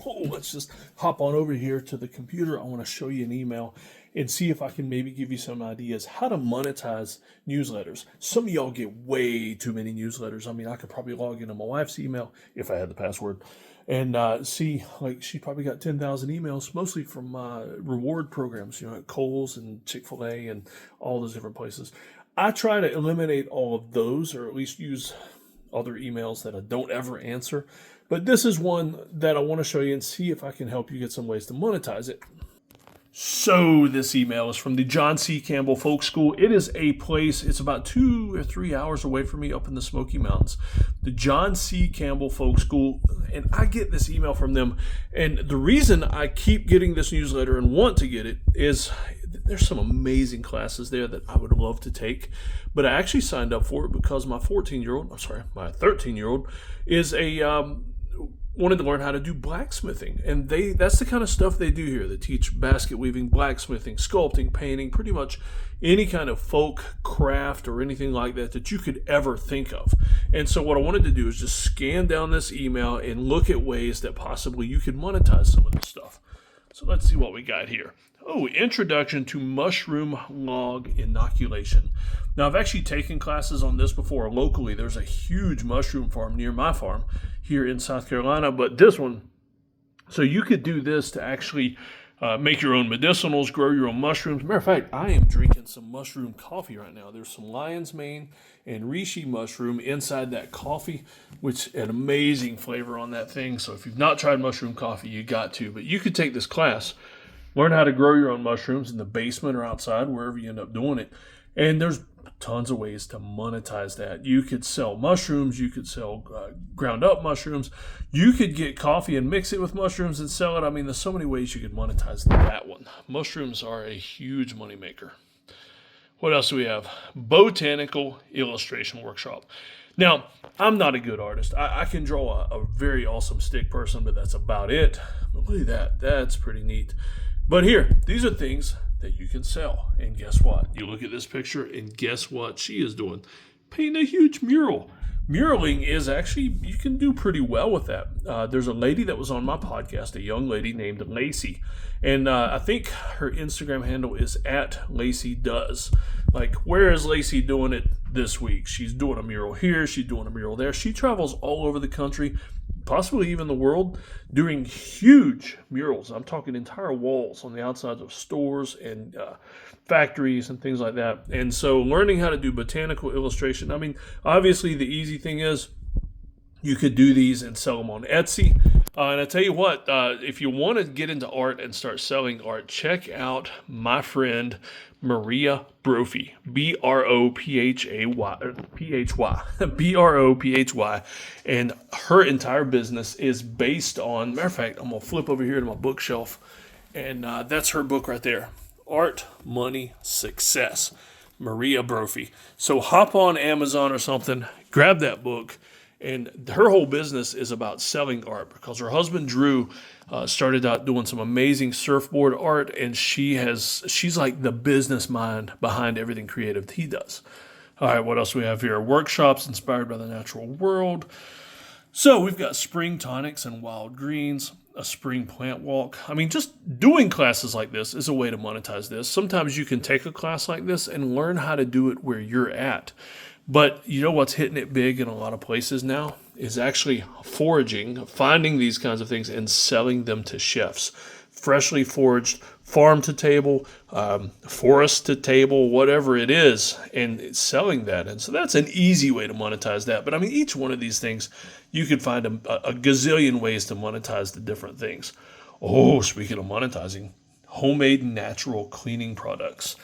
let's just hop on over here to the computer. I want to show you an email and see if I can maybe give you some ideas how to monetize newsletters. Some of y'all get way too many newsletters. I mean, I could probably log into my wife's email if I had the password and see, like, she probably got 10,000 emails, mostly from reward programs, at Kohl's and Chick-fil-A and all those different places. I try to eliminate all of those, or at least use other emails that I don't ever answer. But this is one that I want to show you and see if I can help you get some ways to monetize it. So this email is from the John C. Campbell Folk School. It is a place, it's about 2 or 3 hours away from me up in the Smoky Mountains. The John C. Campbell Folk School, and I get this email from them. And the reason I keep getting this newsletter and want to get it is there's some amazing classes there that I would love to take. But I actually signed up for it because my 13-year-old is wanted to learn how to do blacksmithing. And that's the kind of stuff they do here. They teach basket weaving, blacksmithing, sculpting, painting, pretty much any kind of folk craft or anything like that you could ever think of. And so what I wanted to do is just scan down this email and look at ways that possibly you could monetize some of this stuff. So let's see what we got here. Oh, Introduction to Mushroom Log Inoculation. Now, I've actually taken classes on this before locally. There's a huge mushroom farm near my farm here in South Carolina, but this one, so you could do this to actually make your own medicinals, grow your own mushrooms. Matter of fact, I am drinking some mushroom coffee right now. There's some lion's mane and reishi mushroom inside that coffee, which an amazing flavor on that thing. So if you've not tried mushroom coffee, you got to. But you could take this class, learn how to grow your own mushrooms in the basement or outside, wherever you end up doing it. And there's tons of ways to monetize that. You could sell mushrooms. You could sell ground up mushrooms. You could get coffee and mix it with mushrooms and sell it. I mean, there's so many ways you could monetize that one. Mushrooms are a huge moneymaker. What else do we have? Botanical Illustration Workshop. Now, I'm not a good artist. I can draw a very awesome stick person, but that's about it. But look at that. That's pretty neat. But here, these are things that you can sell. And guess what? You look at this picture and guess what she is doing? Painting a huge mural. Muraling is actually, you can do pretty well with that. There's a lady that was on my podcast, a young lady named Lacey. And I think her Instagram handle is @LaceyDoes. Like, where is Lacey doing it this week? She's doing a mural here. She's doing a mural there. She travels all over the country, possibly even the world, doing huge murals. I'm talking entire walls on the outsides of stores and factories and things like that. And so learning how to do botanical illustration, I mean, obviously the easy thing is you could do these and sell them on Etsy. And I tell you what, if you want to get into art and start selling art, check out my friend Maria Brophy, Brophy, Brophy, and her entire business is based on, matter of fact, I'm going to flip over here to my bookshelf, and that's her book right there, Art, Money, Success, Maria Brophy. So hop on Amazon or something, grab that book. And her whole business is about selling art because her husband, Drew, started out doing some amazing surfboard art, and she's like the business mind behind everything creative he does. All right, what else do we have here? Workshops inspired by the natural world. So we've got spring tonics and wild greens, a spring plant walk. I mean, just doing classes like this is a way to monetize this. Sometimes you can take a class like this and learn how to do it where you're at. But you know what's hitting it big in a lot of places now is actually foraging, finding these kinds of things and selling them to chefs. Freshly foraged, farm to table, forest to table, whatever it is, and selling that. And so that's an easy way to monetize that. But I mean, each one of these things, you could find a gazillion ways to monetize the different things. Oh, speaking of monetizing, homemade natural cleaning products.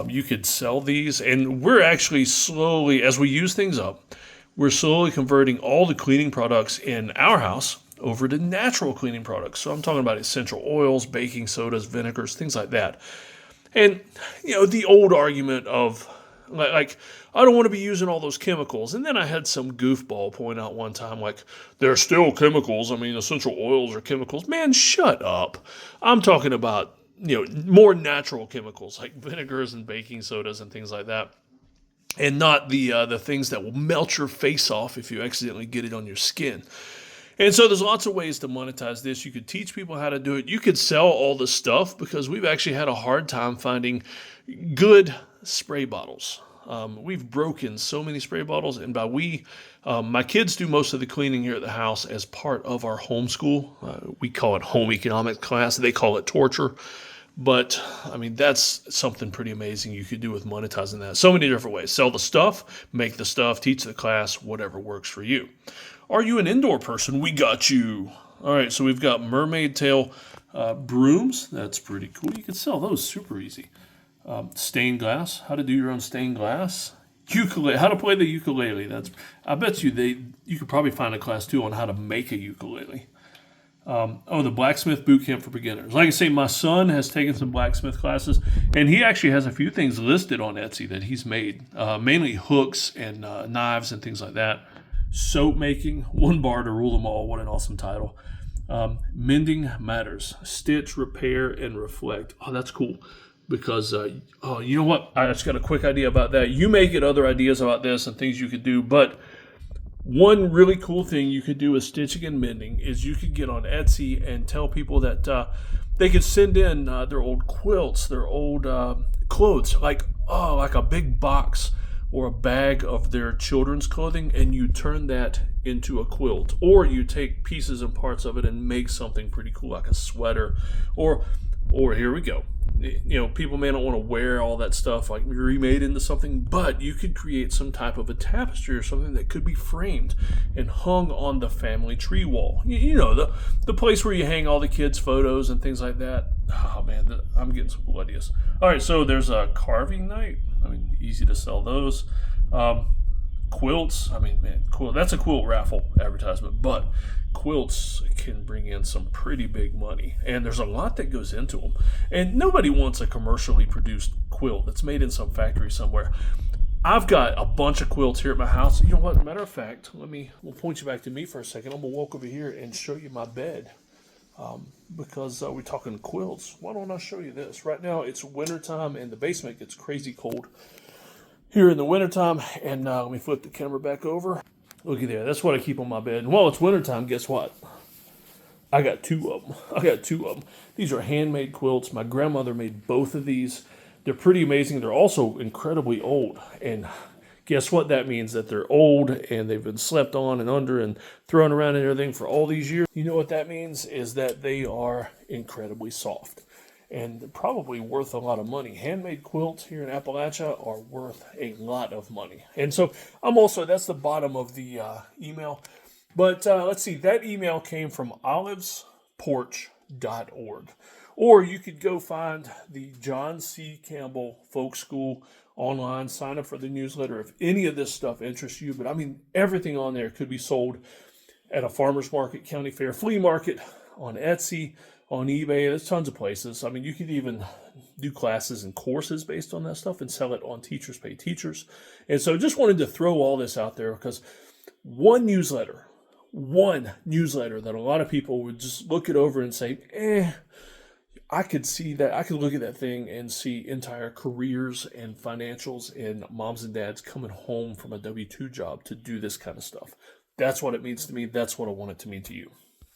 You could sell these, and we're actually slowly, as we use things up, we're slowly converting all the cleaning products in our house over to natural cleaning products. So I'm talking about essential oils, baking sodas, vinegars, things like that. And, the old argument of, like, I don't want to be using all those chemicals. And then I had some goofball point out one time, like, they're still chemicals. I mean, essential oils are chemicals. Man, shut up. I'm talking about more natural chemicals like vinegars and baking sodas and things like that, and not the things that will melt your face off if you accidentally get it on your skin. And so there's lots of ways to monetize this. You could teach people how to do it. You could sell all the stuff because we've actually had a hard time finding good spray bottles. We've broken so many spray bottles, and by we, my kids do most of the cleaning here at the house as part of our homeschool. We call it home economics class. They call it torture. But I mean, that's something pretty amazing you could do with monetizing that. So many different ways. Sell the stuff, make the stuff, teach the class, whatever works for you. Are you an indoor person? We got you. All right, so we've got mermaid tail brooms. That's pretty cool. You can sell those super easy. Stained glass. How to do your own stained glass. Ukulele. How to play the ukulele. I bet you could probably find a class too on how to make a ukulele. The blacksmith boot camp for beginners. Like I say, my son has taken some blacksmith classes, and he actually has a few things listed on Etsy that he's made, mainly hooks and knives and things like that. Soap making, one bar to rule them all. What an awesome title. Mending matters. Stitch, repair, and reflect. Oh, that's cool. Because, you know what? I just got a quick idea about that. You may get other ideas about this and things you could do, but one really cool thing you could do with stitching and mending is you could get on Etsy and tell people that they could send in their old quilts, their old clothes, like a big box or a bag of their children's clothing, and you turn that into a quilt. Or you take pieces and parts of it and make something pretty cool, like a sweater. Or here we go. You know, people may not want to wear all that stuff like remade into something, but you could create some type of a tapestry or something that could be framed and hung on the family tree wall. You know, the place where you hang all the kids' photos and things like that. Oh man, I'm getting some cool ideas. All right, so there's a carving night. I mean, easy to sell those. Quilts. I mean, man, cool. That's a quilt raffle advertisement, but quilts can bring in some pretty big money, and there's a lot that goes into them. And nobody wants a commercially produced quilt that's made in some factory somewhere. I've got a bunch of quilts here at my house. You know what? Matter of fact, we'll point you back to me for a second. I'm gonna walk over here and show you my bed. Because we're talking quilts. Why don't I show you this? Right now it's wintertime and the basement gets crazy cold here in the wintertime. And let me flip the camera back over. Looky there. That's what I keep on my bed. And while it's wintertime, guess what? I got two of them. These are handmade quilts. My grandmother made both of these. They're pretty amazing. They're also incredibly old. And guess what that means? That they're old and they've been slept on and under and thrown around and everything for all these years. You know what that means? Is that they are incredibly soft and probably worth a lot of money. Handmade quilts here in Appalachia are worth a lot of money. And so that's the bottom of the email. But let's see, that email came from olivesporch.org. Or you could go find the John C. Campbell Folk School online, sign up for the newsletter if any of this stuff interests you. But I mean, everything on there could be sold at a farmer's market, county fair, flea market, on Etsy, on eBay. There's tons of places. I mean, you could even do classes and courses based on that stuff and sell it on Teachers Pay Teachers. And so just wanted to throw all this out there because one newsletter that a lot of people would just look it over and say, I could see that. I could look at that thing and see entire careers and financials and moms and dads coming home from a W-2 job to do this kind of stuff. That's what it means to me. That's what I want it to mean to you.